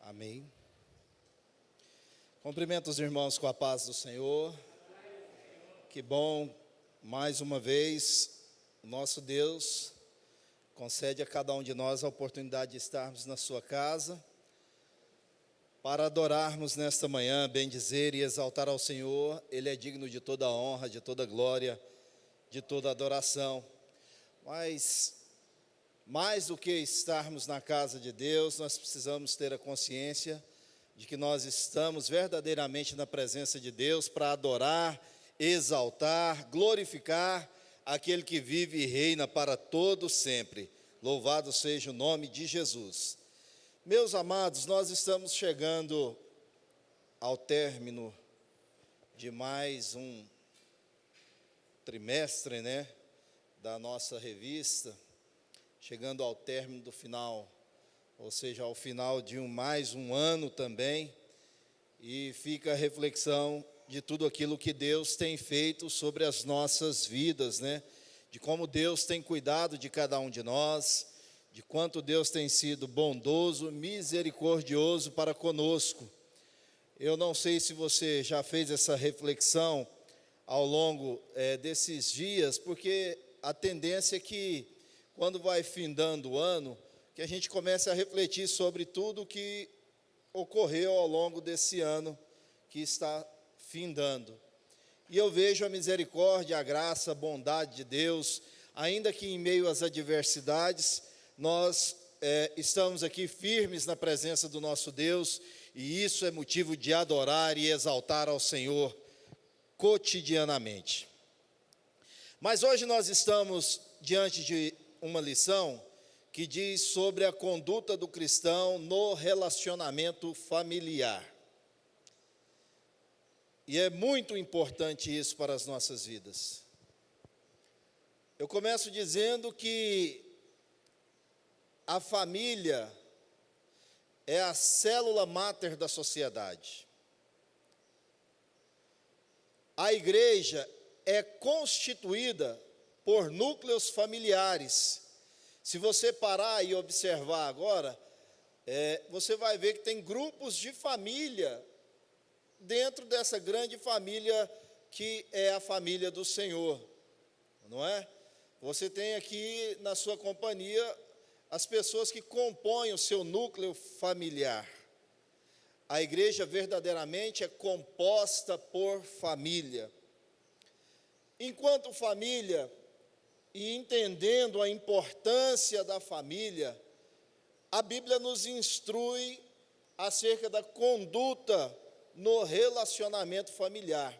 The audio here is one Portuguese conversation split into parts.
Amém. Cumprimento os irmãos com a paz do Senhor. Que bom, mais uma vez, nosso Deus concede a cada um de nós a oportunidade de estarmos na sua casa, para adorarmos nesta manhã, bendizer e exaltar ao Senhor. Ele é digno de toda honra, de toda glória, de toda adoração. Mas, mais do que estarmos na casa de Deus, nós precisamos ter a consciência de que nós estamos verdadeiramente na presença de Deus para adorar, exaltar, glorificar aquele que vive e reina para todo sempre. Louvado seja o nome de Jesus. Meus amados, nós estamos chegando ao término de mais um trimestre, da nossa revista, chegando ao término do final, ou seja, ao final de mais um ano também, e fica a reflexão de tudo aquilo que Deus tem feito sobre as nossas vidas, de como Deus tem cuidado de cada um de nós, de quanto Deus tem sido bondoso, misericordioso para conosco. Eu não sei se você já fez essa reflexão ao longo desses dias, porque a tendência é que, quando vai findando o ano, que a gente comece a refletir sobre tudo o que ocorreu ao longo desse ano que está findando. E eu vejo a misericórdia, a graça, a bondade de Deus, ainda que em meio às adversidades, nós estamos aqui firmes na presença do nosso Deus, e isso é motivo de adorar e exaltar ao Senhor cotidianamente. Mas hoje nós estamos diante de uma lição que diz sobre a conduta do cristão no relacionamento familiar. E é muito importante isso para as nossas vidas. Eu começo dizendo que a família é a célula máter da sociedade. A igreja é constituída por núcleos familiares. Se você parar e observar agora, você vai ver que tem grupos de família dentro dessa grande família que é a família do Senhor, não é? Você tem aqui na sua companhia as pessoas que compõem o seu núcleo familiar. A igreja verdadeiramente é composta por família. Enquanto família, e entendendo a importância da família, a Bíblia nos instrui acerca da conduta no relacionamento familiar.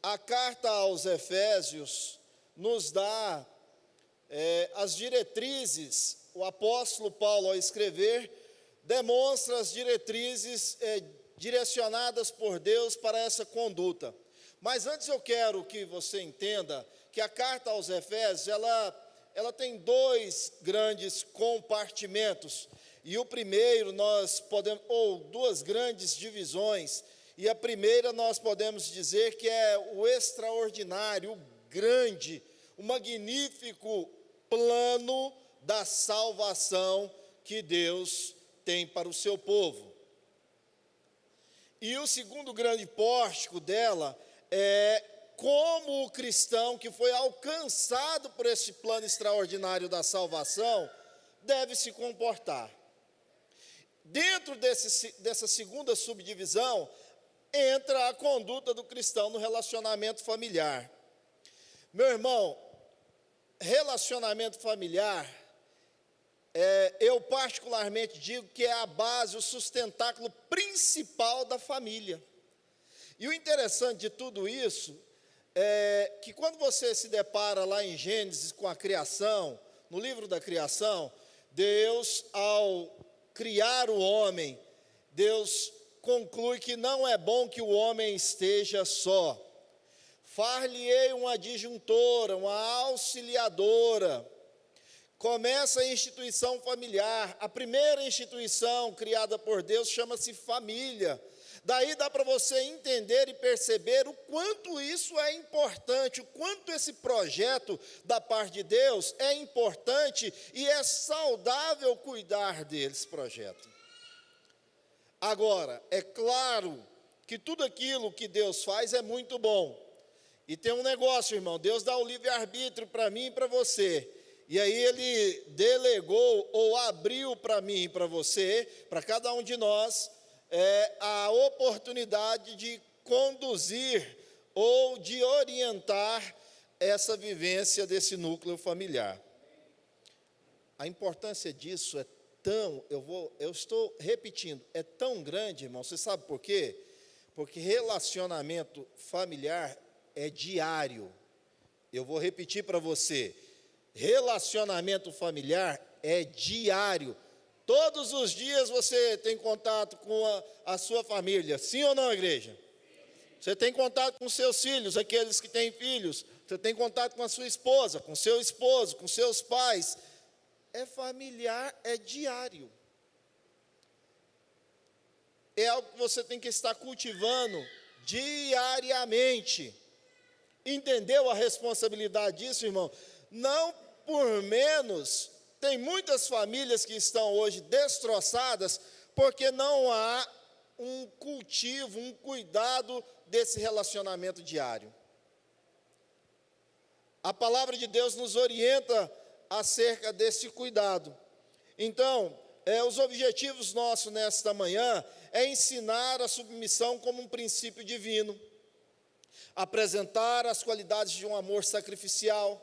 A carta aos Efésios nos dá as diretrizes. O apóstolo Paulo, ao escrever, demonstra as diretrizes direcionadas por Deus para essa conduta. Mas antes eu quero que você entenda que a carta aos Efésios, ela tem dois grandes compartimentos. E o primeiro nós podemos, ou duas grandes divisões. E a primeira nós podemos dizer que é o extraordinário, o grande, o magnífico plano da salvação que Deus tem para o seu povo. E o segundo grande pórtico dela é como o cristão que foi alcançado por esse plano extraordinário da salvação deve se comportar. Dentro dessa segunda subdivisão, entra a conduta do cristão no relacionamento familiar. Meu irmão, relacionamento familiar, eu particularmente digo que é a base, o sustentáculo principal da família. E o interessante de tudo isso que quando você se depara lá em Gênesis com a criação, no livro da criação, Deus, ao criar o homem, Deus conclui que não é bom que o homem esteja só. Far-lhe-ei uma adjuntora, uma auxiliadora. Começa a instituição familiar. A primeira instituição criada por Deus chama-se família. Daí dá para você entender e perceber o quanto isso é importante, o quanto esse projeto da parte de Deus é importante e é saudável cuidar desse projeto. Agora, é claro que tudo aquilo que Deus faz é muito bom. E tem um negócio, irmão, Deus dá o livre-arbítrio para mim e para você. E aí Ele delegou ou abriu para mim e para você, para cada um de nós, a oportunidade de conduzir ou de orientar essa vivência desse núcleo familiar. A importância disso é tão, eu estou repetindo, é tão grande, irmão. Você sabe por quê? Porque relacionamento familiar é diário. Eu vou repetir para você. Relacionamento familiar é diário. Todos os dias você tem contato com a sua família, sim ou não, igreja? Você tem contato com seus filhos, aqueles que têm filhos. Você tem contato com a sua esposa, com seu esposo, com seus pais. É familiar, é diário. É algo que você tem que estar cultivando diariamente. Entendeu a responsabilidade disso, irmão? Não por menos, tem muitas famílias que estão hoje destroçadas porque não há um cultivo, um cuidado desse relacionamento diário. A palavra de Deus nos orienta acerca desse cuidado. Então, os objetivos nossos nesta manhã é ensinar a submissão como um princípio divino, apresentar as qualidades de um amor sacrificial,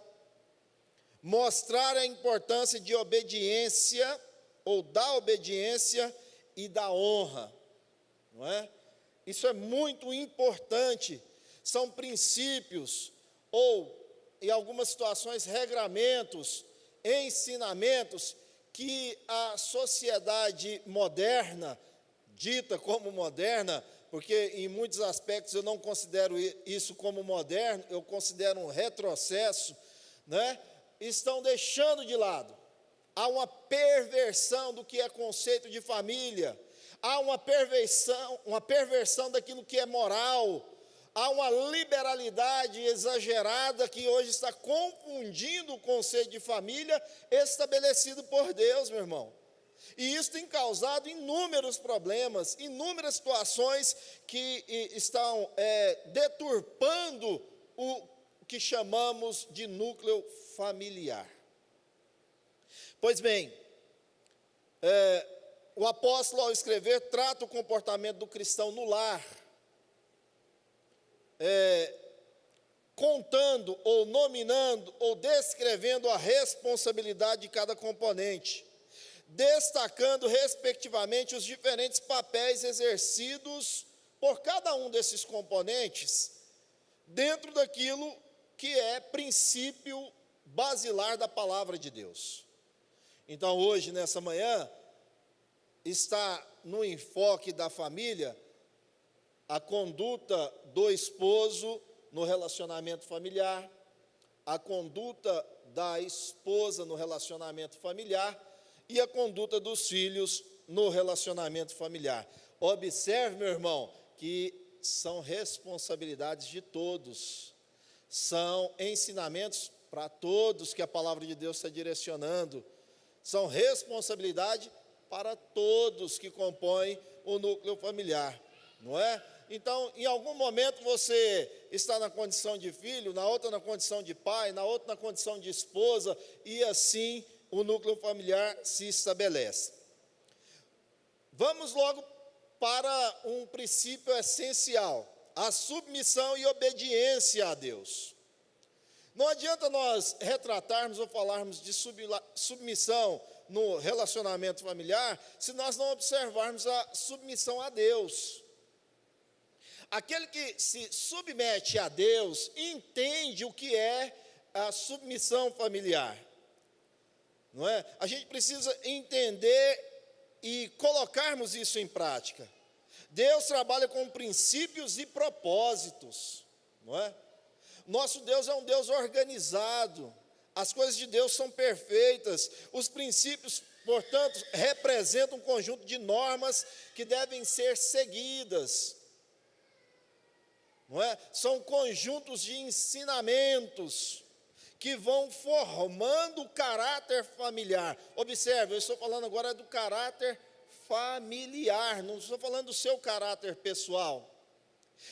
mostrar a importância de obediência, ou da obediência e da honra, não é? Isso é muito importante, são princípios, ou, em algumas situações, regramentos, ensinamentos, que a sociedade moderna, dita como moderna, porque em muitos aspectos eu não considero isso como moderno, eu considero um retrocesso, né? Estão deixando de lado. Há uma perversão do que é conceito de família, há uma perversão daquilo que é moral, há uma liberalidade exagerada que hoje está confundindo o conceito de família estabelecido por Deus, meu irmão. E isso tem causado inúmeros problemas, inúmeras situações que estão deturpando o que chamamos de núcleo familiar. Pois bem, o apóstolo, ao escrever, trata o comportamento do cristão no lar, contando ou nominando ou descrevendo a responsabilidade de cada componente, destacando respectivamente os diferentes papéis exercidos por cada um desses componentes dentro daquilo que é princípio basilar da palavra de Deus. Então, hoje, nessa manhã, está no enfoque da família a conduta do esposo no relacionamento familiar, a conduta da esposa no relacionamento familiar e a conduta dos filhos no relacionamento familiar. Observe, meu irmão, que são responsabilidades de todos, são ensinamentos para todos que a palavra de Deus está direcionando, são responsabilidade para todos que compõem o núcleo familiar, não é? Então, em algum momento você está na condição de filho, na outra na condição de pai, na outra na condição de esposa, e assim o núcleo familiar se estabelece. Vamos logo para um princípio essencial, a submissão e obediência a Deus. Não adianta nós retratarmos ou falarmos de submissão no relacionamento familiar, se nós não observarmos a submissão a Deus. Aquele que se submete a Deus entende o que é a submissão familiar, não é? A gente precisa entender e colocarmos isso em prática. Deus trabalha com princípios e propósitos, não é? Nosso Deus é um Deus organizado, as coisas de Deus são perfeitas, os princípios, portanto, representam um conjunto de normas que devem ser seguidas, não é? São conjuntos de ensinamentos que vão formando o caráter familiar. Observe, eu estou falando agora do caráter familiar, não estou falando do seu caráter pessoal.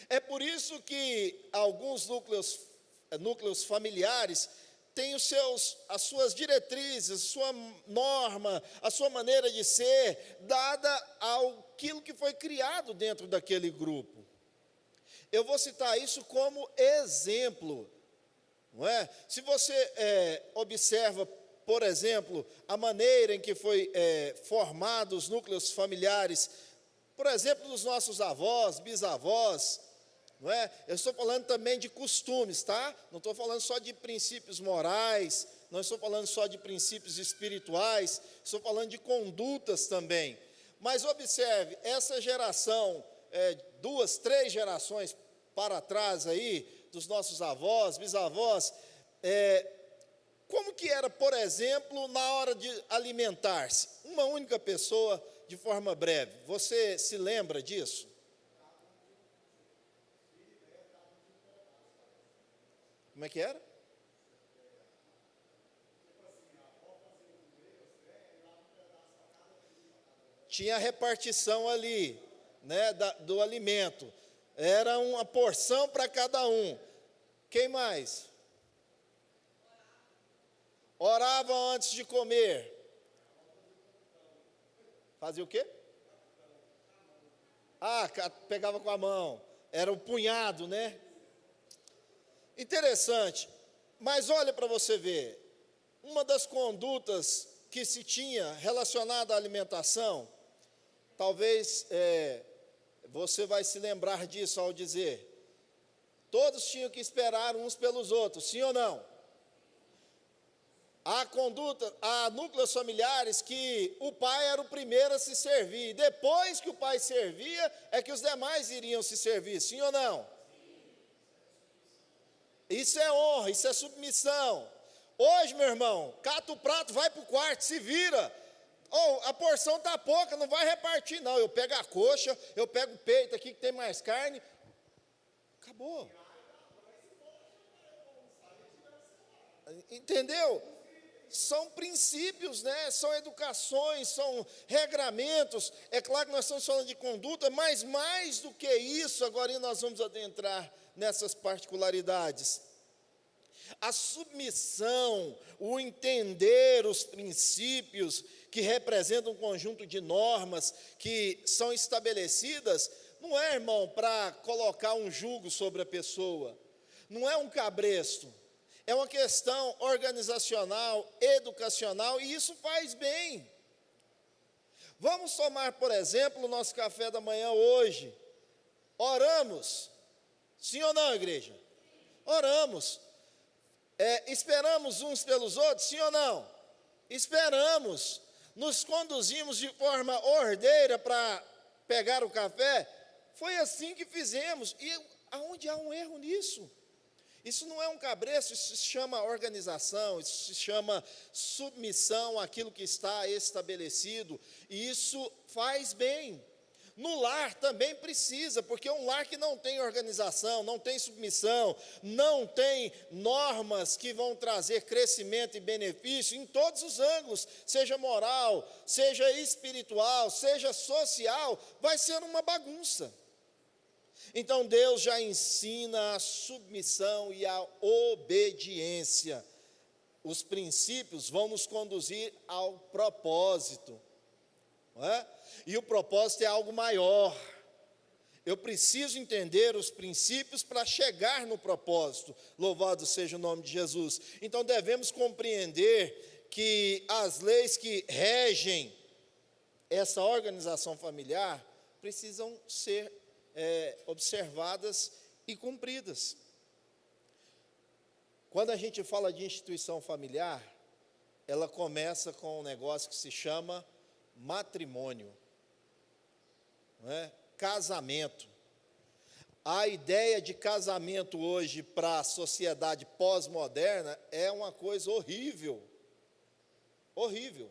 É por isso que alguns núcleos familiares têm as suas diretrizes, a sua norma, a sua maneira de ser, dada àquilo que foi criado dentro daquele grupo. Eu vou citar isso como exemplo, não é? Se você observa, por exemplo, a maneira em que foi formados os núcleos familiares, por exemplo, dos nossos avós, bisavós, não é? Eu estou falando também de costumes, tá? Não estou falando só de princípios morais, não estou falando só de princípios espirituais, estou falando de condutas também. Mas observe, essa geração, 2, 3 gerações para trás aí, dos nossos avós, bisavós, como que era, por exemplo, na hora de alimentar-se? Uma única pessoa, de forma breve. Você se lembra disso? Como é que era? Tinha repartição ali, né, do alimento. Era uma porção para cada um. Quem mais? Orava antes de comer. Fazia o quê? Pegava com a mão. Era o punhado, né? Interessante. Mas olha para você ver. Uma das condutas que se tinha relacionada à alimentação, talvez você vai se lembrar disso ao dizer, todos tinham que esperar uns pelos outros, sim ou não? Há núcleos familiares que o pai era o primeiro a se servir, e depois que o pai servia, é que os demais iriam se servir, sim ou não? Isso é honra, isso é submissão. Hoje, meu irmão, cata o prato, vai para o quarto, se vira. A porção está pouca, não vai repartir, não. Eu pego a coxa, eu pego o peito aqui que tem mais carne. Acabou. Entendeu? São princípios, né? São educações, são regramentos. É claro que nós estamos falando de conduta, mas mais do que isso, agora nós vamos adentrar nessas particularidades. A submissão, o entender os princípios que representam um conjunto de normas que são estabelecidas, não é, irmão, para colocar um jugo sobre a pessoa, não é um cabresto, é uma questão organizacional, educacional, e isso faz bem. Vamos tomar, por exemplo, o nosso café da manhã hoje. Oramos, sim ou não, igreja? Oramos. Esperamos uns pelos outros, sim ou não? Esperamos. Nos conduzimos de forma ordeira para pegar o café. Foi assim que fizemos. E aonde há um erro nisso? Isso não é um cabresto, isso se chama organização, isso se chama submissão àquilo que está estabelecido. E isso faz bem. No lar também precisa, porque um lar que não tem organização, não tem submissão, não tem normas que vão trazer crescimento e benefício em todos os ângulos, seja moral, seja espiritual, seja social, vai ser uma bagunça. Então Deus já ensina a submissão e a obediência. Os princípios vão nos conduzir ao propósito, não é? E o propósito é algo maior. Eu preciso entender os princípios para chegar no propósito. Louvado seja o nome de Jesus. Então devemos compreender que as leis que regem essa organização familiar precisam ser observadas e cumpridas. Quando a gente fala de instituição familiar, ela começa com um negócio que se chama matrimônio, não é? Casamento. A ideia de casamento hoje para a sociedade pós-moderna é uma coisa horrível. Horrível.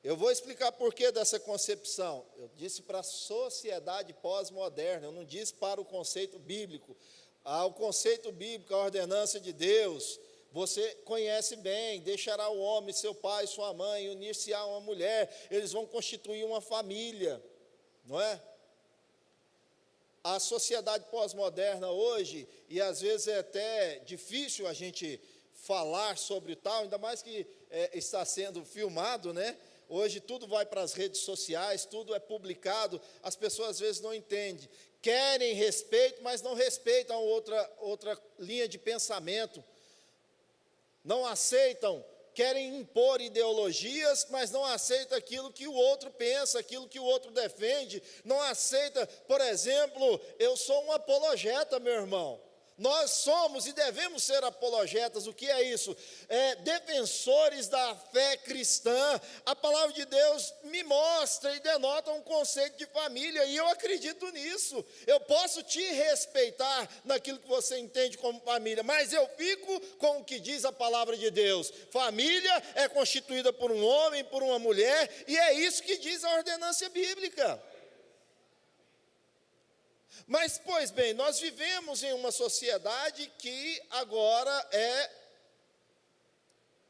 Eu vou explicar por que dessa concepção. Eu disse para a sociedade pós-moderna, eu não disse para o conceito bíblico. O conceito bíblico, a ordenança de Deus, Você conhece bem: deixará o homem, seu pai, sua mãe, unir-se-á a uma mulher, eles vão constituir uma família, não é? A sociedade pós-moderna hoje, e às vezes é até difícil a gente falar sobre tal, ainda mais que está sendo filmado, né? Hoje tudo vai para as redes sociais, tudo é publicado, as pessoas às vezes não entendem, querem respeito, mas não respeitam outra linha de pensamento, não aceitam, querem impor ideologias, mas não aceitam aquilo que o outro pensa, aquilo que o outro defende, não aceita. Por exemplo, eu sou um apologeta, meu irmão. Nós somos e devemos ser apologetas. O que é isso? Defensores da fé cristã. A palavra de Deus me mostra e denota um conceito de família, e eu acredito nisso. Eu posso te respeitar naquilo que você entende como família, mas eu fico com o que diz a palavra de Deus. Família é constituída por um homem, por uma mulher, e é isso que diz a ordenância bíblica. Mas, pois bem, nós vivemos em uma sociedade que agora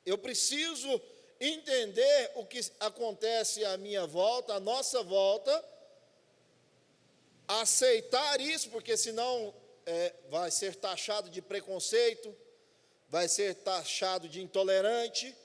eu preciso entender o que acontece à minha volta, à nossa volta, aceitar isso, porque senão vai ser taxado de preconceito, vai ser taxado de intolerante,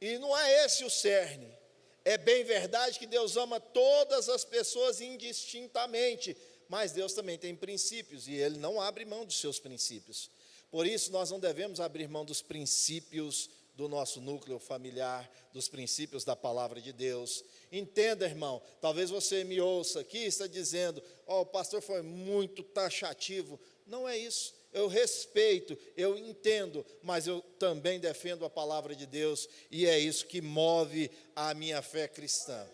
e não é esse o cerne. É bem verdade que Deus ama todas as pessoas indistintamente, mas Deus também tem princípios, e Ele não abre mão dos seus princípios. Por isso, nós não devemos abrir mão dos princípios do nosso núcleo familiar, dos princípios da palavra de Deus. Entenda, irmão, talvez você me ouça aqui, está dizendo: o pastor foi muito taxativo. Não é isso. Eu respeito, eu entendo, mas eu também defendo a palavra de Deus, e é isso que move a minha fé cristã.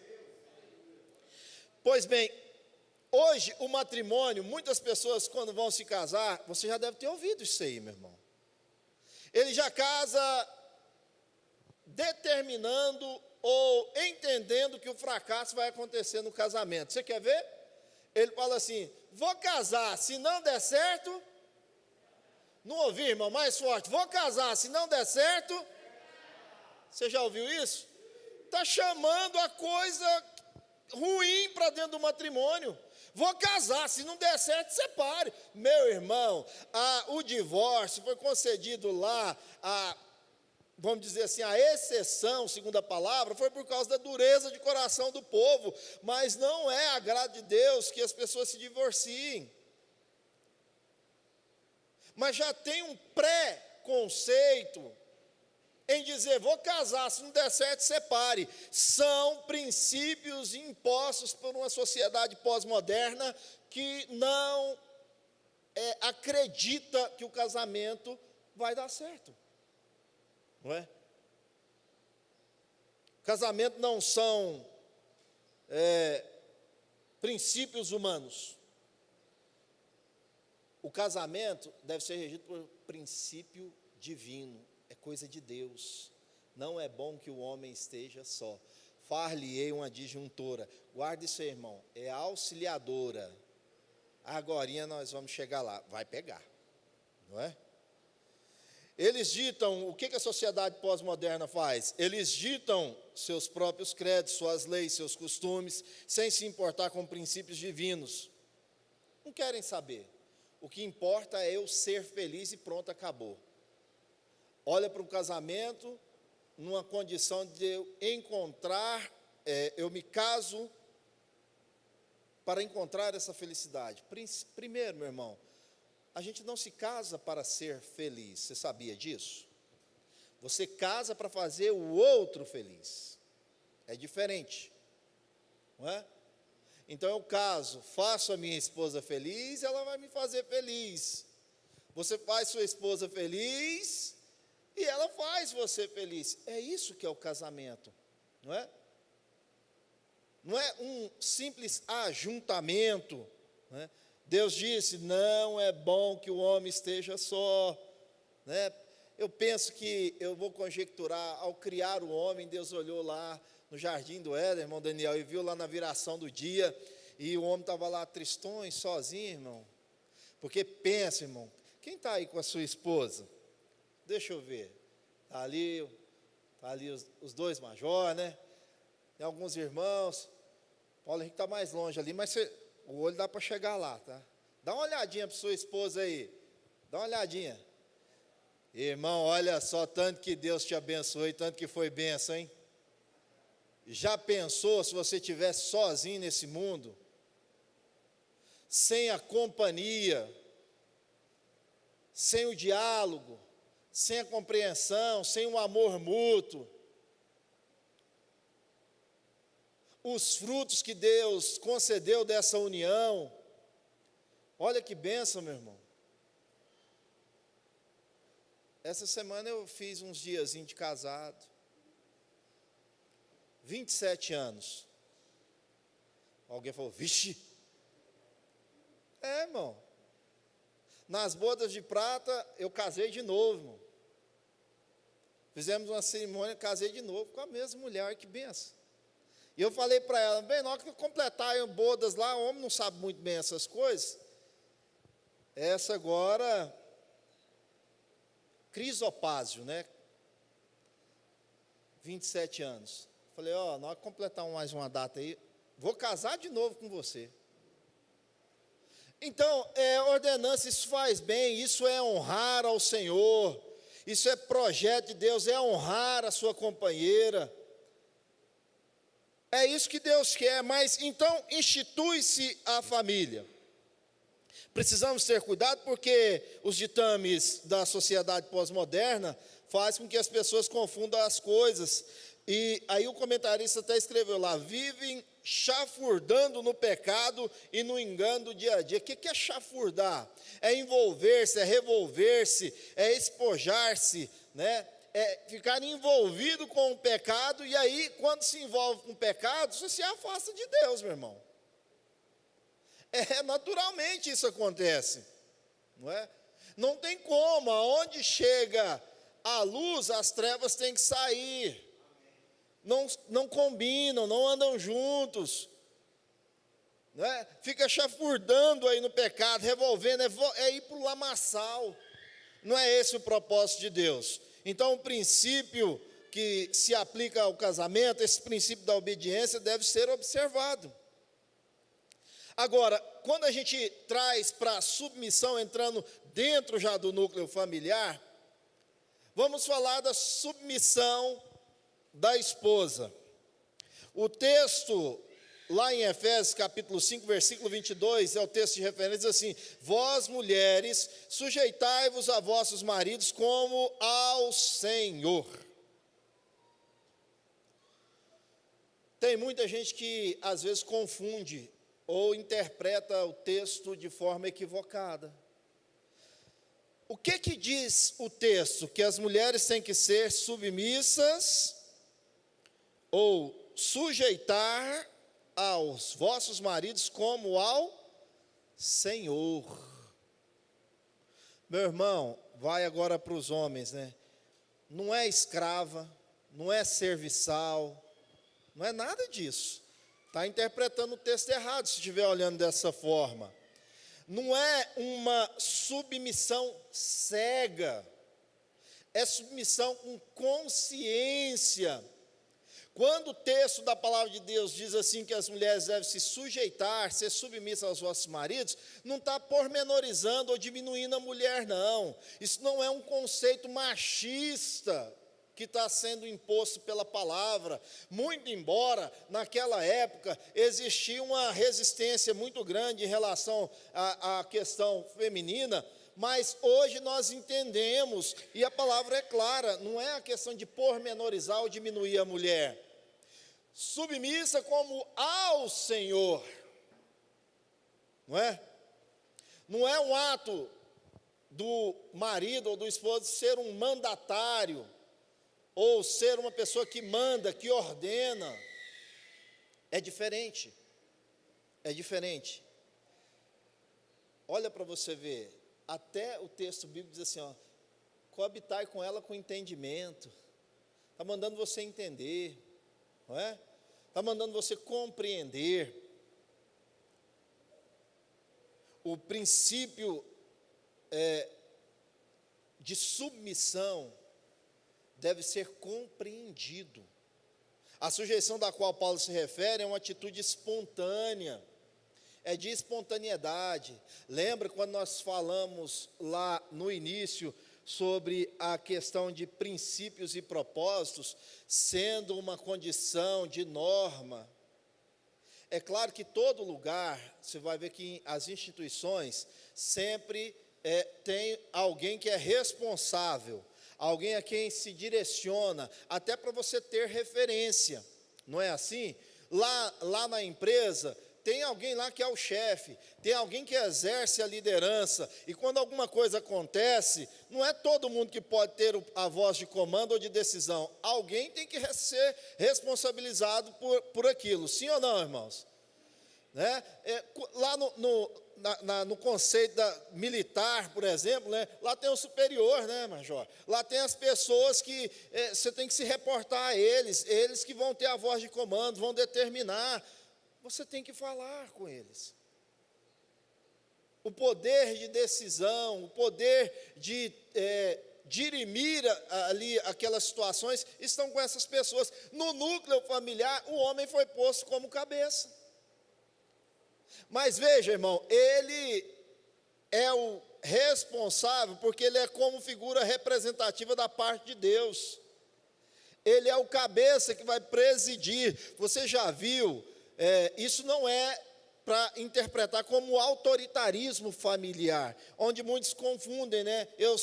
Pois bem, hoje, o matrimônio, muitas pessoas quando vão se casar, você já deve ter ouvido isso aí, meu irmão. Ele já casa determinando ou entendendo que o fracasso vai acontecer no casamento. Você quer ver? Ele fala assim: vou casar, se não der certo... Não ouvi, irmão? Mais forte. Vou casar, se não der certo... Você já ouviu isso? Está chamando a coisa ruim para dentro do matrimônio. Vou casar, se não der certo, separe. Meu irmão, o divórcio foi concedido lá, vamos dizer assim, a exceção, segundo a palavra, foi por causa da dureza de coração do povo, mas não é agrado de Deus que as pessoas se divorciem. Mas já tem um pré-conceito em dizer: vou casar, se não der certo, separe. São princípios impostos por uma sociedade pós-moderna que não acredita que o casamento vai dar certo, não é? Casamento não são princípios humanos. O casamento deve ser regido por princípio divino, é coisa de Deus. Não é bom que o homem esteja só. Far-lhe-ei uma disjuntora. Guarde isso aí, irmão, é auxiliadora. Agorinha nós vamos chegar lá, vai pegar, não é? Eles ditam, o que a sociedade pós-moderna faz? Eles ditam seus próprios credos, suas leis, seus costumes, sem se importar com princípios divinos. Não querem saber. O que importa é eu ser feliz e pronto, acabou. Olha para o casamento numa condição de eu encontrar, eu me caso para encontrar essa felicidade. Primeiro, meu irmão, a gente não se casa para ser feliz, você sabia disso? Você casa para fazer o outro feliz, é diferente, não é? Então eu caso, faço a minha esposa feliz, ela vai me fazer feliz. Você faz sua esposa feliz e ela faz você feliz. É isso que é o casamento, não é? Não é um simples ajuntamento, não é? Deus disse: não é bom que o homem esteja só, né? Eu penso que, eu vou conjecturar, ao criar o homem, Deus olhou lá no jardim do Éden, irmão Daniel, e viu lá na viração do dia, e o homem estava lá tristonho, sozinho, irmão. Porque pensa, irmão, quem está aí com a sua esposa? Deixa eu ver. Tá ali os dois major, né? Tem alguns irmãos. Paulo Henrique está mais longe ali, mas o olho dá para chegar lá, tá? Dá uma olhadinha para sua esposa aí. Dá uma olhadinha. Irmão, olha só, tanto que Deus te abençoe, tanto que foi bênção, hein? Já pensou se você estivesse sozinho nesse mundo? Sem a companhia, sem o diálogo, sem a compreensão, sem o amor mútuo. Os frutos que Deus concedeu dessa união. Olha que bênção, meu irmão. Essa semana eu fiz uns diazinhos de casado. 27 anos. Alguém falou, vixe. Irmão. Nas bodas de prata, eu casei de novo, irmão. Fizemos uma cerimônia, casei de novo com a mesma mulher, que benção. E eu falei para ela, bem, na hora que completar bodas lá, o homem não sabe muito bem essas coisas. Essa agora, Crisopásio, né? 27 anos. Falei, na hora que completar mais uma data aí, vou casar de novo com você. Então, ordenança, isso faz bem, isso é honrar ao Senhor, isso é projeto de Deus, é honrar a sua companheira. É isso que Deus quer, mas então institui-se a família. Precisamos ter cuidado porque os ditames da sociedade pós-moderna fazem com que as pessoas confundam as coisas. E aí o comentarista até escreveu lá, vivem chafurdando no pecado e no engano do dia a dia. O que é chafurdar? É envolver-se, é revolver-se, é espojar-se, né? É ficar envolvido com o pecado, e aí, quando se envolve com o pecado, você se afasta de Deus, meu irmão. Naturalmente isso acontece, não é? Não tem como, aonde chega a luz, as trevas têm que sair. Não combinam, não andam juntos, não é? Fica chafurdando aí no pecado, revolvendo, é ir para o lamaçal. Não é esse o propósito de Deus. Então, o princípio que se aplica ao casamento, esse princípio da obediência deve ser observado. Agora, quando a gente traz para a submissão, entrando dentro já do núcleo familiar, vamos falar da submissão da esposa. O texto, lá em Efésios capítulo 5, versículo 22, é o texto de referência, diz assim, vós mulheres, sujeitai-vos a vossos maridos como ao Senhor. Tem muita gente que às vezes confunde ou interpreta o texto de forma equivocada. O que diz o texto? Que as mulheres têm que ser submissas ou sujeitar aos vossos maridos como ao Senhor. Meu irmão, vai agora para os homens, né? Não é escrava, não é serviçal, não é nada disso. Está interpretando o texto errado, se estiver olhando dessa forma. Não é uma submissão cega, é submissão com consciência. Quando o texto da palavra de Deus diz assim que as mulheres devem se sujeitar, ser submissas aos vossos maridos, não está pormenorizando ou diminuindo a mulher, não. Isso não é um conceito machista que está sendo imposto pela palavra, muito embora naquela época existia uma resistência muito grande em relação à questão feminina, mas hoje nós entendemos, e a palavra é clara, não é a questão de pormenorizar ou diminuir a mulher, submissa como ao Senhor, não é? Não é um ato do marido ou do esposo ser um mandatário, ou ser uma pessoa que manda, que ordena. É diferente. É diferente. Olha para você ver, até o texto bíblico diz assim, coabitai com ela com entendimento. Está mandando você entender, não é? Está mandando você compreender. O princípio de submissão deve ser compreendido. A sujeição da qual Paulo se refere é uma atitude espontânea, é de espontaneidade. Lembra quando nós falamos lá no início sobre a questão de princípios e propósitos, sendo uma condição de norma? É claro que todo lugar, você vai ver que as instituições sempre tem alguém que é responsável, alguém a quem se direciona, até para você ter referência, não é assim? Lá na empresa, tem alguém lá que é o chefe, tem alguém que exerce a liderança, e quando alguma coisa acontece, não é todo mundo que pode ter a voz de comando ou de decisão, alguém tem que ser responsabilizado por aquilo, sim ou não, irmãos? Né? Lá no conceito militar, por exemplo, né? Lá tem o superior, né, major? Lá tem as pessoas que você tem que se reportar a eles que vão ter a voz de comando, vão determinar. Você tem que falar com eles. O poder de decisão, o poder de dirimir ali aquelas situações, estão com essas pessoas. No núcleo familiar, o homem foi posto como cabeça. Mas veja, irmão, ele é o responsável, porque ele é como figura representativa da parte de Deus. Ele é o cabeça que vai presidir. Você já viu, isso não é para interpretar como autoritarismo familiar, onde muitos confundem, né? Eu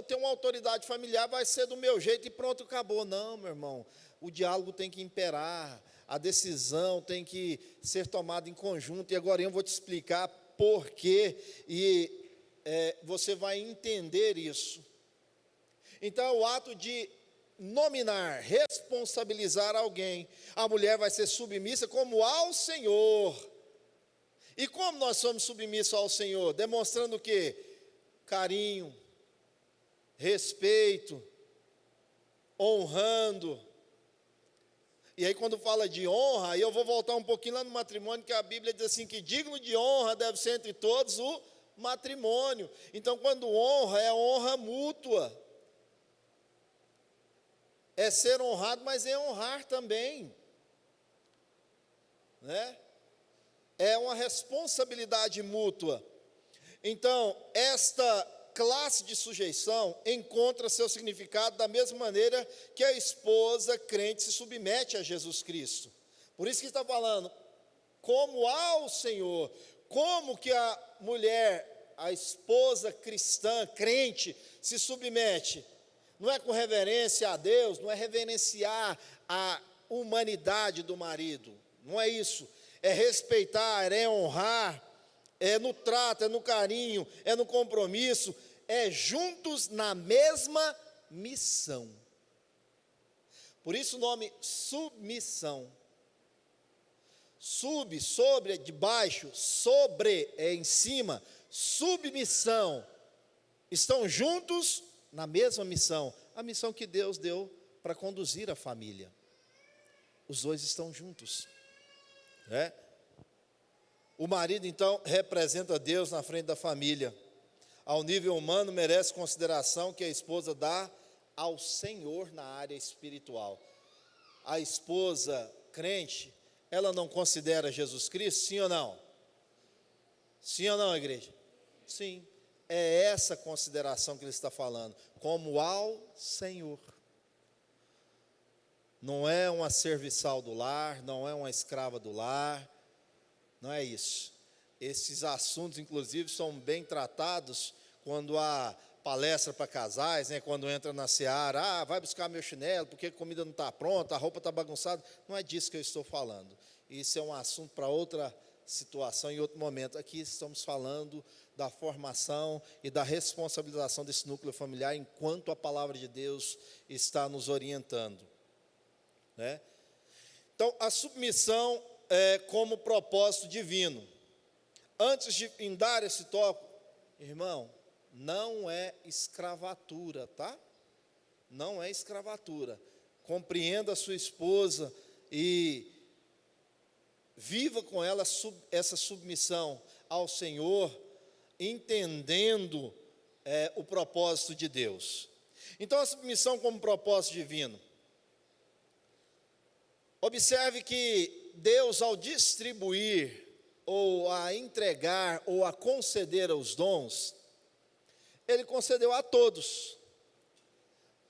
tenho uma autoridade familiar, vai ser do meu jeito e pronto, acabou. Não, meu irmão, o diálogo tem que imperar, a decisão tem que ser tomada em conjunto, e agora eu vou te explicar por quê, e você vai entender isso. Então, o ato de nominar, responsabilizar alguém, a mulher vai ser submissa como ao Senhor. E como nós somos submissos ao Senhor? Demonstrando o quê? Carinho, respeito, honrando. E aí quando fala de honra, aí eu vou voltar um pouquinho lá no matrimônio, que a Bíblia diz assim, que digno de honra deve ser entre todos o matrimônio. Então quando honra, é honra mútua. É ser honrado, mas é honrar também. Né? É uma responsabilidade mútua. Então, esta classe de sujeição encontra seu significado da mesma maneira que a esposa crente se submete a Jesus Cristo. Por isso que está falando, como ao Senhor, como que a mulher, a esposa cristã, crente, se submete. Não é com reverência a Deus, não é reverenciar a humanidade do marido, não é isso. É respeitar, é honrar, é no trato, é no carinho, é no compromisso, é juntos na mesma missão. Por isso o nome submissão. Sub, sobre é de baixo, sobre é em cima, submissão. Estão juntos na mesma missão, a missão que Deus deu para conduzir a família. Os dois estão juntos. Né? O marido, então, representa Deus na frente da família. Ao nível humano, merece consideração que a esposa dá ao Senhor na área espiritual. A esposa crente, ela não considera Jesus Cristo, sim ou não? Sim ou não, igreja? Sim. É essa consideração que ele está falando, como ao Senhor. Não é uma serviçal do lar, não é uma escrava do lar, não é isso. Esses assuntos, inclusive, são bem tratados quando há palestra para casais, né? Quando entra na seara, vai buscar meu chinelo, porque a comida não está pronta, a roupa está bagunçada. Não é disso que eu estou falando. Isso é um assunto para outra situação, em outro momento. Aqui estamos falando da formação e da responsabilização desse núcleo familiar, enquanto a palavra de Deus está nos orientando. Né? Então, a submissão é como propósito divino. Antes de dar esse toque, irmão, não é escravatura, tá? Não é escravatura. Compreenda a sua esposa e viva com ela essa submissão ao Senhor, entendendo o propósito de Deus. Então, a submissão como propósito divino. Observe que Deus, ao distribuir, ou a entregar, ou a conceder os dons, Ele concedeu a todos.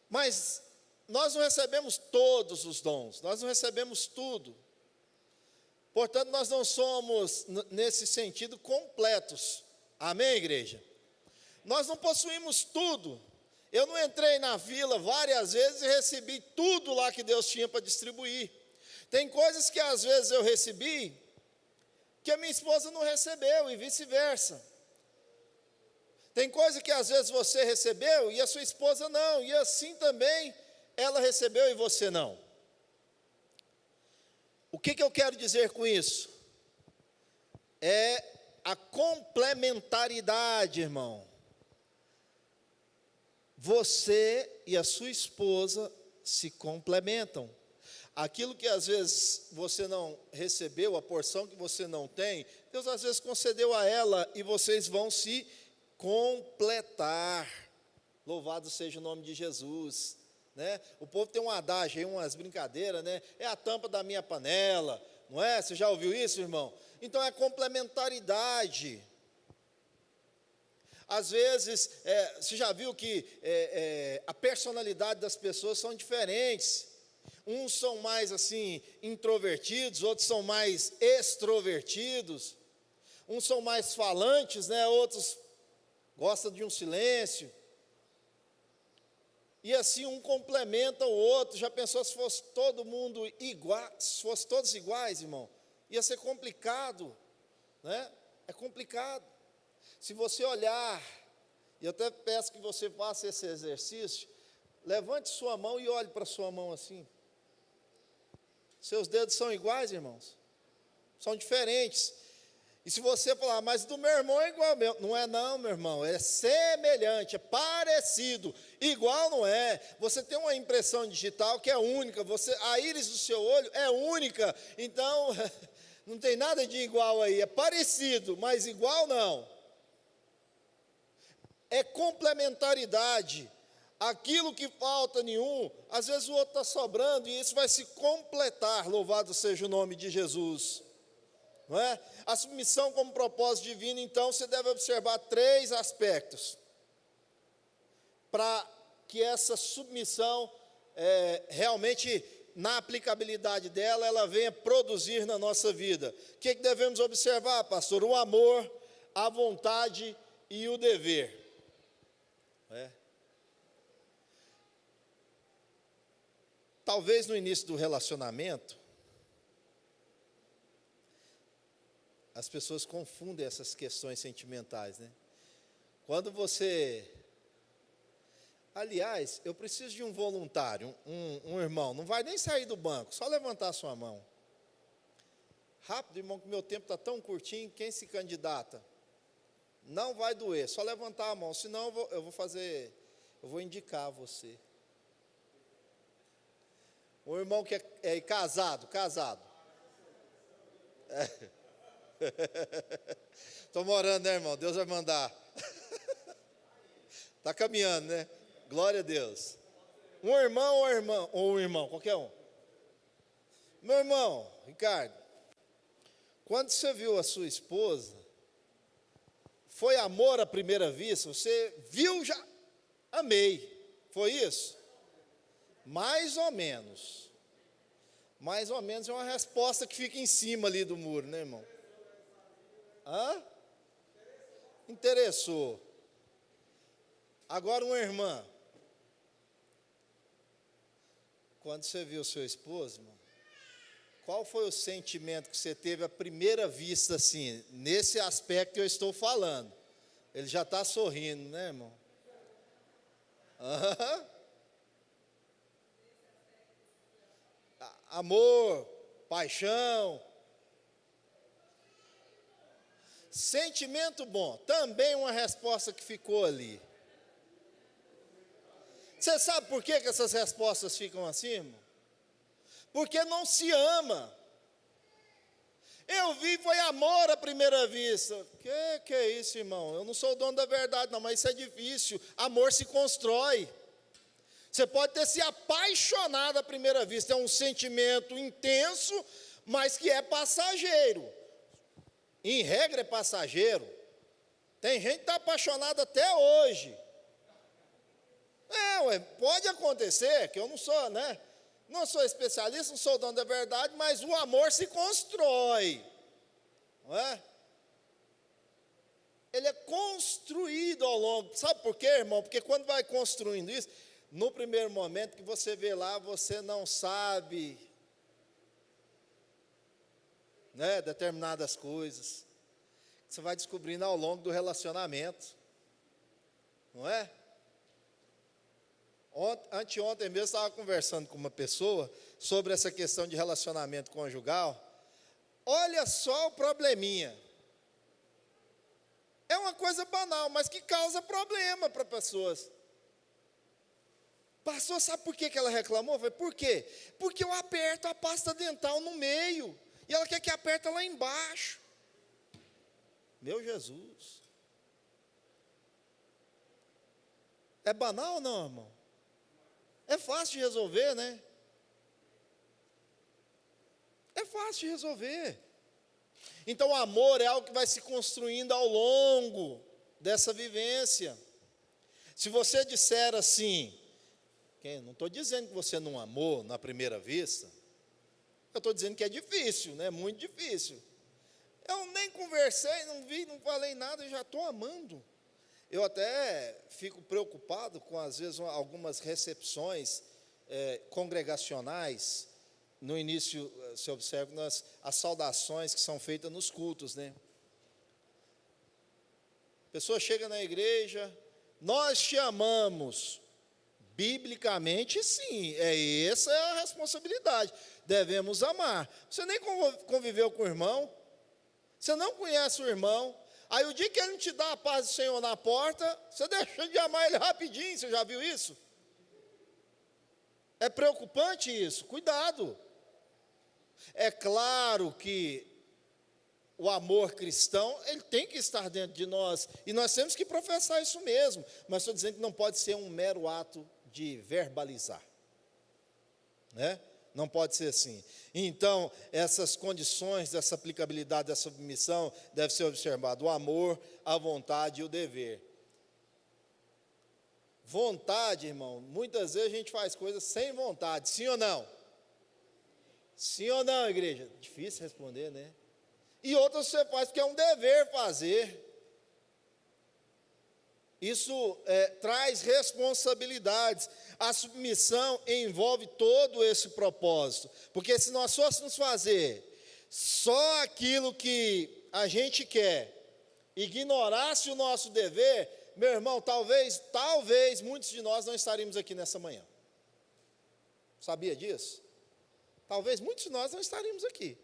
Mas nós não recebemos todos os dons, nós não recebemos tudo. Portanto, nós não somos, nesse sentido, completos. Amém, igreja? Nós não possuímos tudo. Eu não entrei na vila várias vezes e recebi tudo lá que Deus tinha para distribuir. Tem coisas que às vezes eu recebi, que a minha esposa não recebeu, e vice-versa. Tem coisa que às vezes você recebeu e a sua esposa não, e assim também ela recebeu e você não. O que eu quero dizer com isso? É a complementaridade, irmão. Você e a sua esposa se complementam. Aquilo que às vezes você não recebeu, a porção que você não tem, Deus às vezes concedeu a ela e vocês vão se completar. Louvado seja o nome de Jesus, né? O povo tem um adágio aí, umas brincadeiras, né? É a tampa da minha panela, não é? Você já ouviu isso, irmão? Então é complementaridade. Às vezes, você já viu que a personalidade das pessoas são diferentes. Uns são mais assim introvertidos, outros são mais extrovertidos. Uns são mais falantes, né? Outros gostam de um silêncio. E assim um complementa o outro. Já pensou se fosse todo mundo igual, se fosse todos iguais, irmão? Ia ser complicado, né? É complicado. Se você olhar, e eu até peço que você faça esse exercício, levante sua mão e olhe para sua mão assim. Seus dedos são iguais, irmãos? São diferentes. E se você falar, mas do meu irmão é igual ao meu, não é não, meu irmão, é semelhante, é parecido, igual não é. Você tem uma impressão digital que é única, a íris do seu olho é única, então não tem nada de igual aí, é parecido, mas igual não. É complementaridade. Aquilo que falta em um, às vezes o outro está sobrando, e isso vai se completar, louvado seja o nome de Jesus. Não é? A submissão como propósito divino, então, você deve observar 3 aspectos, para que essa submissão, realmente, na aplicabilidade dela, ela venha produzir na nossa vida. O que devemos observar, pastor? O amor, a vontade e o dever. Talvez no início do relacionamento, as pessoas confundem essas questões sentimentais, né? Quando você... Aliás, eu preciso de um voluntário, um irmão, não vai nem sair do banco, só levantar a sua mão. Rápido, irmão, que meu tempo está tão curtinho, quem se candidata? Não vai doer, só levantar a mão, senão eu vou indicar você. Um irmão que é casado. Estou morando, né, irmão? Deus vai mandar. Está caminhando, né? Glória a Deus. Um irmão ou um irmão, qualquer um. Meu irmão, Ricardo, quando você viu a sua esposa, foi amor à primeira vista? Você viu, já amei. Foi isso? Mais ou menos. Mais ou menos é uma resposta que fica em cima ali do muro, né, irmão? Hã? Interessou. Agora uma irmã. Quando você viu seu esposo, irmão, qual foi o sentimento que você teve à primeira vista, assim, nesse aspecto que eu estou falando? Ele já está sorrindo, né, irmão? Amor, paixão, sentimento bom, também uma resposta que ficou ali. Você sabe por que essas respostas ficam assim, irmão? Porque não se ama. Eu vi, foi amor à primeira vista. Que é isso, irmão? Eu não sou o dono da verdade, não, mas isso é difícil. Amor se constrói. Você pode ter se apaixonado à primeira vista, é um sentimento intenso, mas que é passageiro. Em regra é passageiro. Tem gente que está apaixonada até hoje. Pode acontecer, que eu não sou, né? Não sou especialista, não sou dono da verdade, mas o amor se constrói. Não é? Ele é construído ao longo. Sabe por quê, irmão? Porque quando vai construindo isso, no primeiro momento que você vê lá, você não sabe, né, determinadas coisas. Você vai descobrindo ao longo do relacionamento. Não é? Anteontem mesmo eu estava conversando com uma pessoa sobre essa questão de relacionamento conjugal. Olha só o probleminha. É uma coisa banal, mas que causa problema para pessoas. Pastor, sabe por que ela reclamou? Eu falei, por quê? Porque eu aperto a pasta dental no meio, e ela quer que aperta lá embaixo. Meu Jesus. É banal ou não, irmão? É fácil de resolver, né? É fácil de resolver. Então o amor é algo que vai se construindo ao longo dessa vivência. Se você disser assim, não estou dizendo que você não amou na primeira vista, eu estou dizendo que é difícil, né? Muito difícil. Eu nem conversei, não vi, não falei nada, eu já estou amando. Eu até fico preocupado com, às vezes, algumas recepções congregacionais. No início, se observa, as saudações que são feitas nos cultos, né? A pessoa chega na igreja, nós te amamos. Biblicamente, sim, essa é a responsabilidade. Devemos amar. Você nem conviveu com o irmão, você não conhece o irmão. Aí o dia que ele não te dá a paz do Senhor na porta, você deixa de amar ele rapidinho. Você já viu isso? É preocupante isso, cuidado. É claro que o amor cristão, ele tem que estar dentro de nós, e nós temos que professar isso mesmo, mas estou dizendo que não pode ser um mero ato de verbalizar, né? Não pode ser assim. Então, essas condições dessa aplicabilidade, dessa submissão, deve ser observado o amor, a vontade e o dever. Vontade, irmão, muitas vezes a gente faz coisas sem vontade, sim ou não? Sim ou não, igreja? Difícil responder, né? E outras você faz porque é um dever fazer. Isso traz responsabilidades. A submissão envolve todo esse propósito. Porque se nós fôssemos fazer só aquilo que a gente quer, ignorasse o nosso dever, meu irmão, talvez muitos de nós não estaríamos aqui nessa manhã. Sabia disso? Talvez muitos de nós não estaríamos aqui.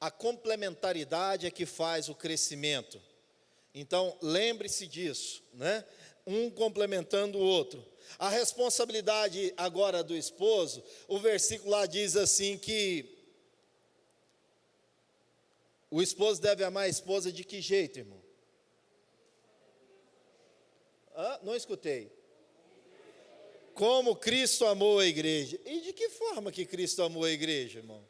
A complementaridade é que faz o crescimento. Então, lembre-se disso, né? Um complementando o outro. A responsabilidade agora do esposo, o versículo lá diz assim que o esposo deve amar a esposa de que jeito, irmão? Não escutei. Como Cristo amou a igreja. E de que forma que Cristo amou a igreja, irmão?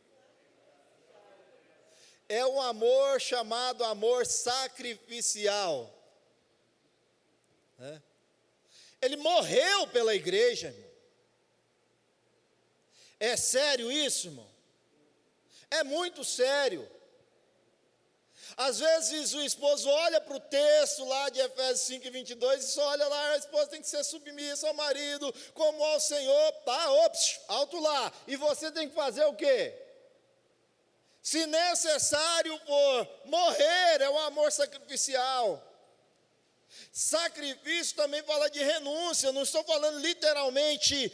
É um amor chamado amor sacrificial. Ele morreu pela igreja, irmão. É sério isso, irmão? É muito sério. Às vezes o esposo olha para o texto lá de Efésios 5:22 e só olha lá, a esposa tem que ser submissa ao marido, como ao Senhor, alto lá. E você tem que fazer o quê? Se necessário for morrer, é o amor sacrificial. Sacrifício também fala de renúncia, não estou falando literalmente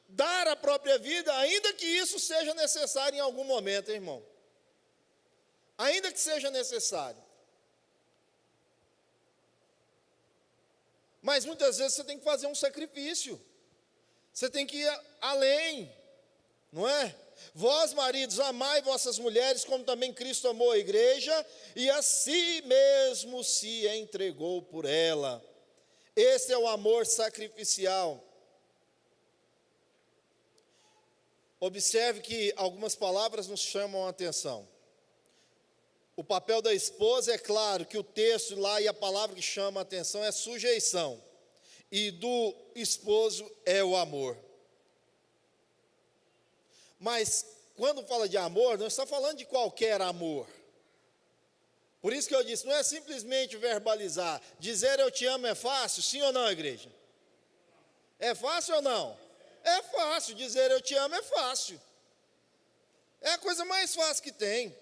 dar a própria vida, ainda que isso seja necessário em algum momento, hein, irmão. Ainda que seja necessário. Mas muitas vezes você tem que fazer um sacrifício. Você tem que ir além, não é? Vós, maridos, amai vossas mulheres, como também Cristo amou a igreja, e a si mesmo se entregou por ela. Esse é o amor sacrificial. Observe que algumas palavras nos chamam a atenção. O papel da esposa, é claro que o texto lá e a palavra que chama a atenção é sujeição. E do esposo é o amor. Mas quando fala de amor, não está falando de qualquer amor. Por isso que eu disse, não é simplesmente verbalizar. Dizer eu te amo é fácil, sim ou não, igreja? É fácil ou não? É fácil, dizer eu te amo é fácil. É a coisa mais fácil que tem.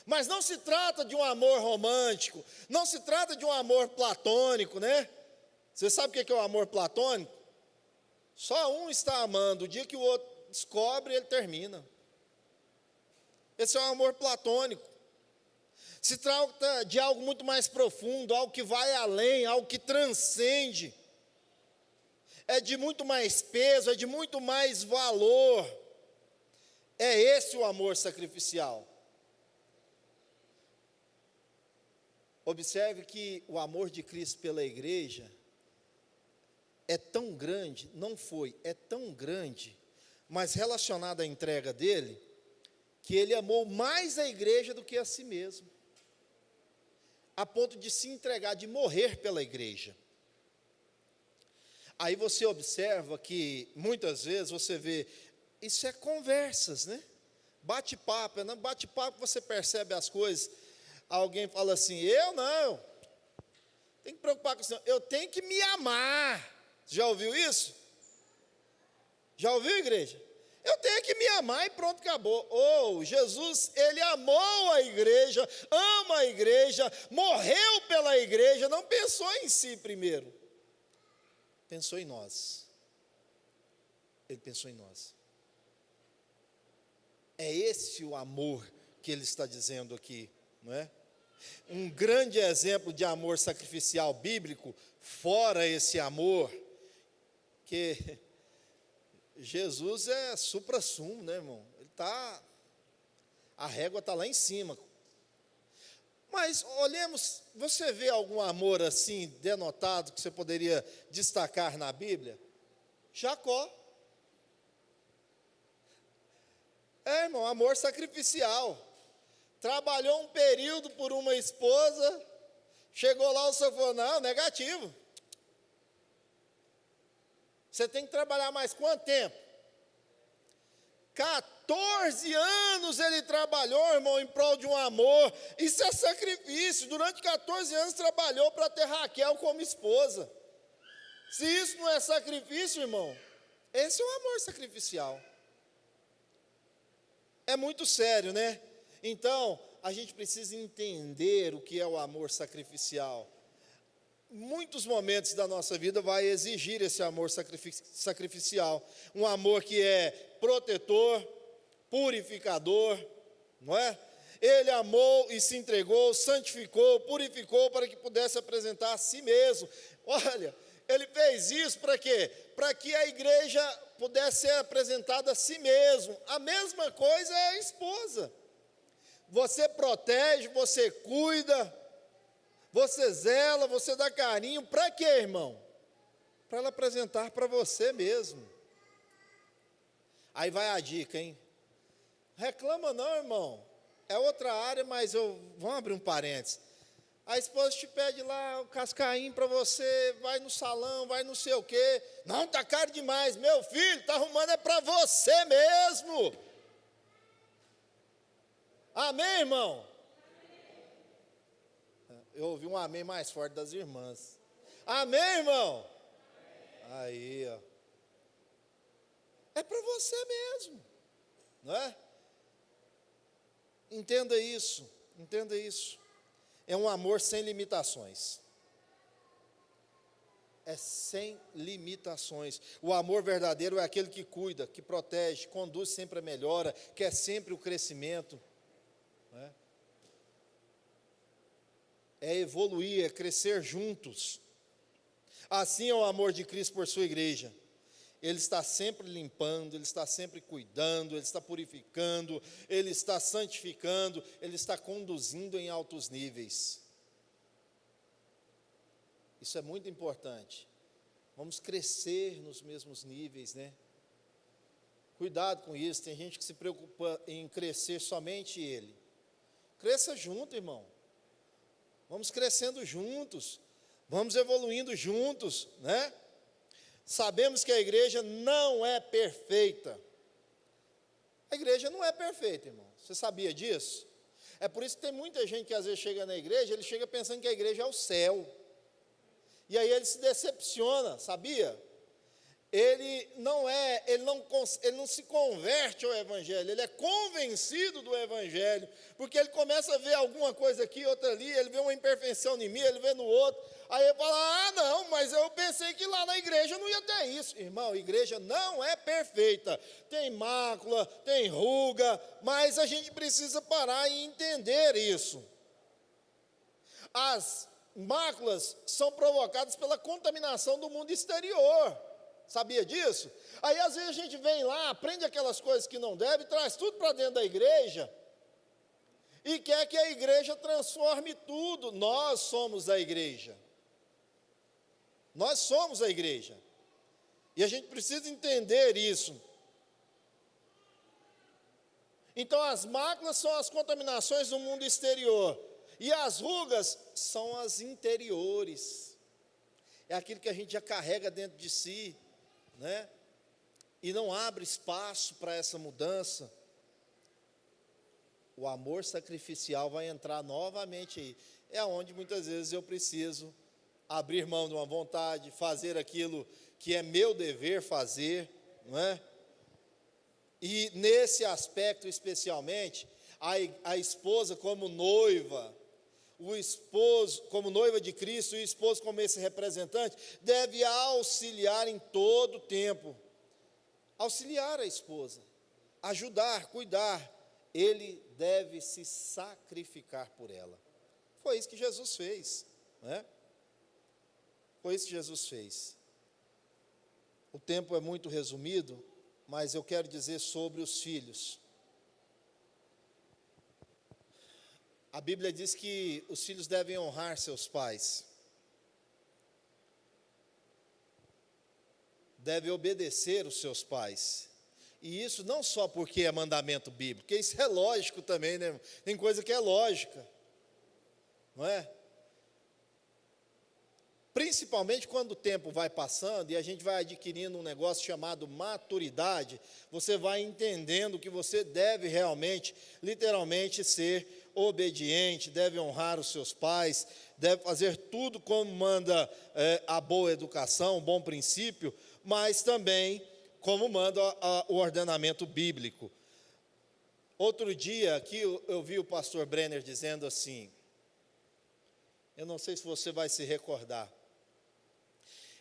Mas não se trata de um amor romântico, não se trata de um amor platônico, né? Você sabe o que é o amor platônico? Só um está amando, o dia que o outro descobre, ele termina. Esse é um amor platônico. Se trata de algo muito mais profundo, algo que vai além, algo que transcende. É de muito mais peso, é de muito mais valor. É esse o amor sacrificial. Observe que o amor de Cristo pela igreja é tão grande, não foi, é tão grande, mas relacionado à entrega dele, que ele amou mais a igreja do que a si mesmo, a ponto de se entregar, de morrer pela igreja. Aí você observa que, muitas vezes, você vê, isso é conversas, né? Bate-papo, não bate-papo você percebe as coisas. Alguém fala assim, eu não, tem que preocupar com isso, eu tenho que me amar. Já ouviu isso? Já ouviu, igreja? Eu tenho que me amar e pronto, acabou. Jesus, ele amou a igreja, ama a igreja, morreu pela igreja, não pensou em si primeiro. Pensou em nós. Ele pensou em nós. É esse o amor que ele está dizendo aqui, não é? Um grande exemplo de amor sacrificial bíblico, fora esse amor, que Jesus é supra-sumo, né, irmão? A régua está lá em cima. Mas olhemos, você vê algum amor assim denotado que você poderia destacar na Bíblia? Jacó. Irmão, amor sacrificial. Trabalhou um período por uma esposa, chegou lá o senhor falou, não, negativo. Você tem que trabalhar mais quanto tempo? 14 anos ele trabalhou, irmão, em prol de um amor. Isso é sacrifício. Durante 14 anos trabalhou para ter Raquel como esposa. Se isso não é sacrifício, irmão, esse é o amor sacrificial. É muito sério, né? Então, a gente precisa entender o que é o amor sacrificial. Muitos momentos da nossa vida vai exigir esse amor sacrificial. Um amor que é protetor, purificador, não é? Ele amou e se entregou, santificou, purificou para que pudesse apresentar a si mesmo. Olha, ele fez isso para quê? Para que a igreja pudesse ser apresentada a si mesmo. A mesma coisa é a esposa. Você protege, você cuida, você zela, você dá carinho. Para quê, irmão? Para ela apresentar para você mesmo. Aí vai a dica, hein? Reclama não, irmão. É outra área, mas vamos abrir um parênteses. A esposa te pede lá o cascainho para você, vai no salão, vai não sei o quê. Não, tá caro demais. Meu filho, tá arrumando é para você mesmo. Amém, irmão? Eu ouvi um amém mais forte das irmãs. Amém, irmão? Aí, ó. É para você mesmo, não é? Entenda isso, entenda isso. É um amor sem limitações. É sem limitações. O amor verdadeiro é aquele que cuida, que protege, conduz sempre a melhora, quer sempre o crescimento. É evoluir, é crescer juntos. Assim é o amor de Cristo por sua igreja. Ele está sempre limpando, Ele está sempre cuidando, Ele está purificando, Ele está santificando, Ele está conduzindo em altos níveis. Isso é muito importante. Vamos crescer nos mesmos níveis, né? Cuidado com isso, tem gente que se preocupa em crescer somente ele. Cresça junto, irmão. Vamos crescendo juntos, vamos evoluindo juntos, né? Sabemos que a igreja não é perfeita. A igreja não é perfeita, irmão. Você sabia disso? É por isso que tem muita gente que às vezes chega na igreja, ele chega pensando que a igreja é o céu. E aí ele se decepciona, sabia? Ele não se converte ao evangelho, ele é convencido do evangelho, porque ele começa a ver alguma coisa aqui, outra ali, ele vê uma imperfeição em mim, ele vê no outro, aí ele fala, não, mas eu pensei que lá na igreja não ia ter isso. Irmão, a igreja não é perfeita, tem mácula, tem ruga, mas a gente precisa parar e entender isso. As máculas são provocadas pela contaminação do mundo exterior. Sabia disso? Aí às vezes a gente vem lá, aprende aquelas coisas que não deve, traz tudo para dentro da igreja e quer que a igreja transforme tudo. Nós somos a igreja. Nós somos a igreja. E a gente precisa entender isso. Então as máculas são as contaminações do mundo exterior e as rugas são as interiores. É aquilo que a gente já carrega dentro de si, né? E não abre espaço para essa mudança. O amor sacrificial vai entrar novamente aí. É onde muitas vezes eu preciso abrir mão de uma vontade, fazer aquilo que é meu dever fazer, não é? E nesse aspecto especialmente, a esposa como noiva, o esposo como noiva de Cristo, e o esposo como esse representante, deve auxiliar em todo o tempo, auxiliar a esposa, ajudar, cuidar, ele deve se sacrificar por ela. Foi isso que Jesus fez, né? Foi isso que Jesus fez. O tempo é muito resumido, mas eu quero dizer sobre os filhos. A Bíblia diz que os filhos devem honrar seus pais, devem obedecer os seus pais, e isso não só porque é mandamento bíblico, porque isso é lógico também, né? Tem coisa que é lógica, não é? Principalmente quando o tempo vai passando e a gente vai adquirindo um negócio chamado maturidade, você vai entendendo que você deve realmente, literalmente ser obediente, deve honrar os seus pais, deve fazer tudo como manda a boa educação, o bom princípio, mas também como manda o ordenamento bíblico. Outro dia aqui eu vi o pastor Brenner dizendo assim, eu não sei se você vai se recordar,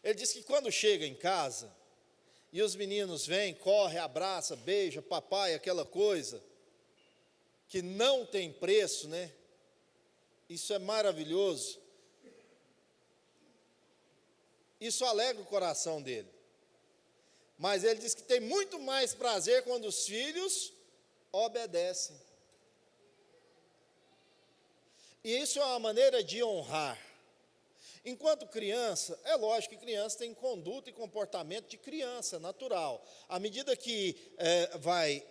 ele disse que quando chega em casa, e os meninos vêm, corre, abraça, beija, papai, aquela coisa, que não tem preço, né? Isso é maravilhoso. Isso alegra o coração dele. Mas ele diz que tem muito mais prazer quando os filhos obedecem. E isso é uma maneira de honrar. Enquanto criança, é lógico que criança tem conduta e comportamento de criança, natural. À medida que vai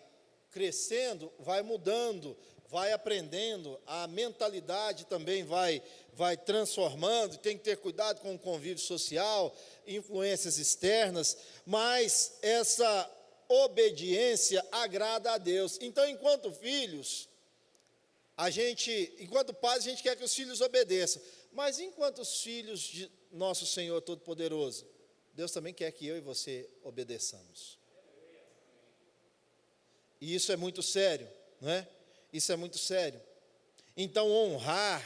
crescendo, vai mudando, vai aprendendo, a mentalidade também vai transformando, tem que ter cuidado com o convívio social, influências externas, mas essa obediência agrada a Deus. Então, enquanto filhos, enquanto pais, a gente quer que os filhos obedeçam, mas enquanto os filhos de nosso Senhor Todo-Poderoso, Deus também quer que eu e você obedeçamos. E isso é muito sério, não é? Isso é muito sério. Então, honrar,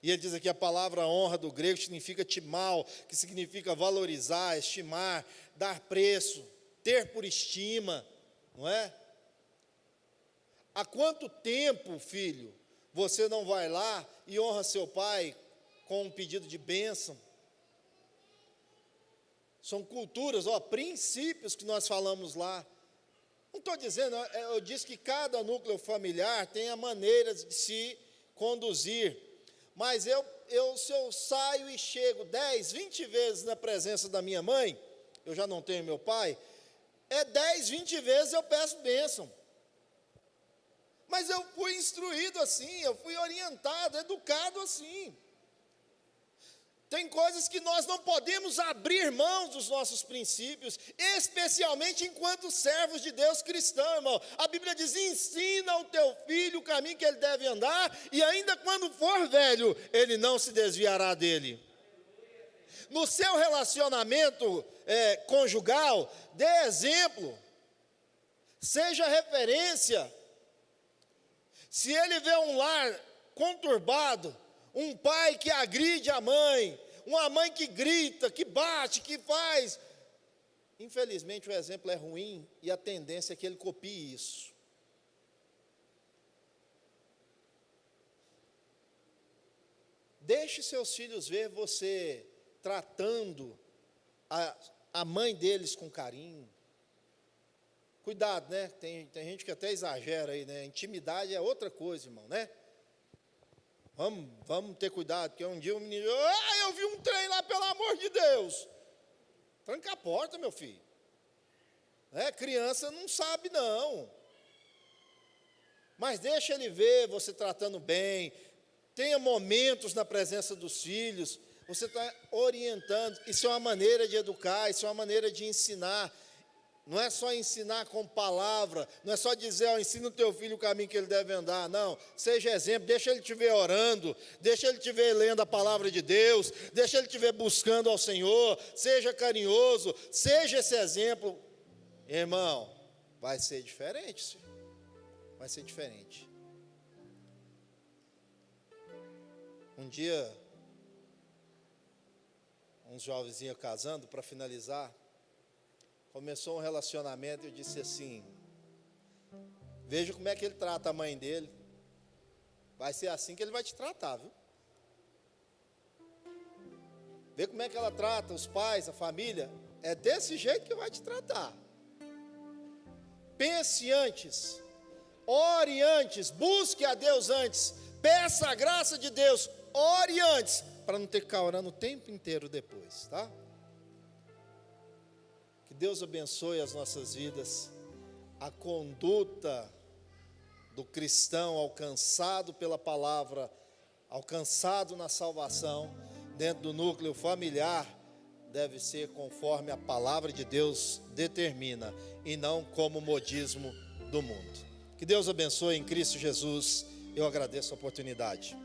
e ele diz aqui a palavra honra do grego significa timao, que significa valorizar, estimar, dar preço, ter por estima, não é? Há quanto tempo, filho, você não vai lá e honra seu pai com um pedido de bênção? São culturas, princípios que nós falamos lá. Não estou dizendo, eu disse que cada núcleo familiar tem a maneira de se conduzir, Mas se eu saio e chego 10, 20 vezes na presença da minha mãe, eu já não tenho meu pai, 10, 20 vezes eu peço bênção. Mas eu fui instruído assim, eu fui orientado, educado assim. Tem coisas que nós não podemos abrir mão dos nossos princípios, especialmente enquanto servos de Deus cristão, irmão. A Bíblia diz: ensina ao teu filho o caminho que ele deve andar, e ainda quando for velho, ele não se desviará dele. No seu relacionamento conjugal, dê exemplo, seja referência. Se ele vê um lar conturbado, um pai que agride a mãe, uma mãe que grita, que bate, que faz, infelizmente o exemplo é ruim e a tendência é que ele copie isso. Deixe seus filhos ver você tratando a mãe deles com carinho. Cuidado, né? Tem gente que até exagera aí, né? Intimidade é outra coisa, irmão, né? Vamos ter cuidado, porque um dia um menino, eu vi um trem lá, pelo amor de Deus. Tranca a porta, meu filho. Criança não sabe, não. Mas deixa ele ver você tratando bem. Tenha momentos na presença dos filhos. Você está orientando. Isso é uma maneira de educar, isso é uma maneira de ensinar. Não é só ensinar com palavra, não é só dizer, ensina o teu filho o caminho que ele deve andar, não. Seja exemplo, deixa ele te ver orando, deixa ele te ver lendo a palavra de Deus, deixa ele te ver buscando ao Senhor, seja carinhoso, seja esse exemplo. Irmão, vai ser diferente, senhor. Vai ser diferente. Um dia, uns jovenzinhos casando, para finalizar, começou um relacionamento e eu disse assim: veja como é que ele trata a mãe dele. Vai ser assim que ele vai te tratar, viu? Vê como é que ela trata os pais, a família. É desse jeito que vai te tratar. Pense antes, ore antes, busque a Deus antes, peça a graça de Deus, ore antes, para não ter que ficar orando o tempo inteiro depois, tá? Que Deus abençoe as nossas vidas, a conduta do cristão alcançado pela palavra, alcançado na salvação, dentro do núcleo familiar, deve ser conforme a palavra de Deus determina, e não como modismo do mundo. Que Deus abençoe em Cristo Jesus, eu agradeço a oportunidade.